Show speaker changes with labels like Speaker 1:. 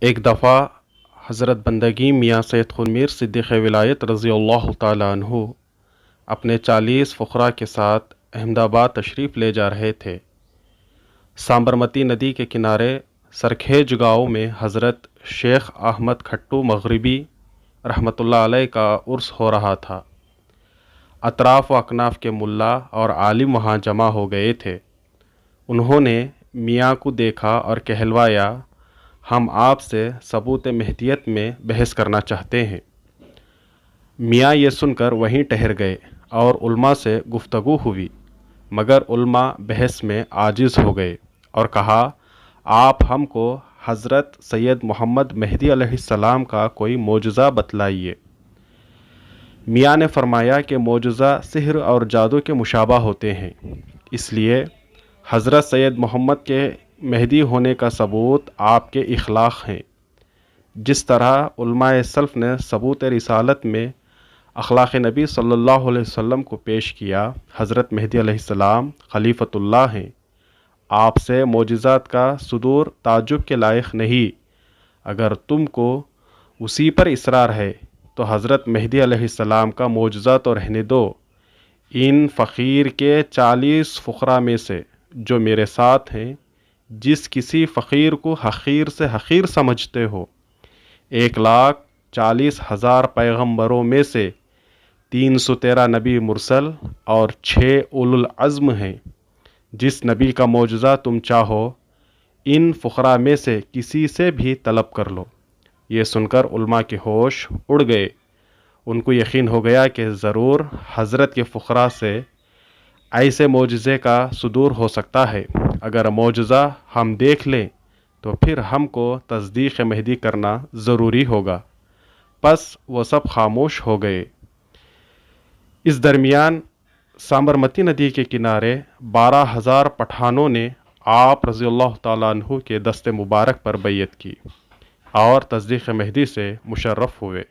Speaker 1: ایک دفعہ حضرت بندگی میاں سید خن میر صدیق ولایت رضی اللہ تعالیٰ عنہ اپنے 40 فقراء کے ساتھ احمد آباد تشریف لے جا رہے تھے۔ سابرمتی ندی کے کنارے سرکھیج گاؤں میں حضرت شیخ احمد کھٹو مغربی رحمۃ اللہ علیہ کا عرس ہو رہا تھا۔ اطراف و اکناف کے ملا اور عالم وہاں جمع ہو گئے تھے۔ انہوں نے میاں کو دیکھا اور کہلوایا، ہم آپ سے ثبوت مہدیت میں بحث کرنا چاہتے ہیں۔ میاں یہ سن کر وہیں ٹھہر گئے اور علماء سے گفتگو ہوئی، مگر علماء بحث میں عاجز ہو گئے اور کہا، آپ ہم کو حضرت سید محمد مہدی علیہ السلام کا کوئی معجزہ بتلائیے۔ میاں نے فرمایا کہ معجزہ سحر اور جادو کے مشابہ ہوتے ہیں، اس لیے حضرت سید محمد کے مہدی ہونے کا ثبوت آپ کے اخلاق ہیں۔ جس طرح علماء سلف نے ثبوت رسالت میں اخلاق نبی صلی اللہ علیہ وسلم کو پیش کیا، حضرت مہدی علیہ السلام خلیفۃ اللہ ہیں۔ آپ سے معجزات کا صدور تعجب کے لائق نہیں۔ اگر تم کو اسی پر اصرار ہے تو حضرت مہدی علیہ السلام کا معجزہ تو رہنے دو۔ ان فقیر کے 40 فقراء میں سے جو میرے ساتھ ہیں، جس کسی فقیر کو حقیر سے حقیر سمجھتے ہو، 1,40,000 پیغمبروں میں سے 313 نبی مرسل اور 6 اولو العزم ہیں۔ جس نبی کا معجزہ تم چاہو، ان فقراء میں سے کسی سے بھی طلب کر لو۔ یہ سن کر علماء کے ہوش اڑ گئے۔ ان کو یقین ہو گیا کہ ضرور حضرت کے فقراء سے ایسے معجزے کا صدور ہو سکتا ہے۔ اگر معجزہ ہم دیکھ لیں تو پھر ہم کو تصدیق مہدی کرنا ضروری ہوگا۔ پس وہ سب خاموش ہو گئے۔ اس درمیان سابرمتی ندی کے کنارے 12,000 پٹھانوں نے آپ رضی اللہ تعالیٰ عنہ کے دست مبارک پر بیعت کی اور تصدیق مہدی سے مشرف ہوئے۔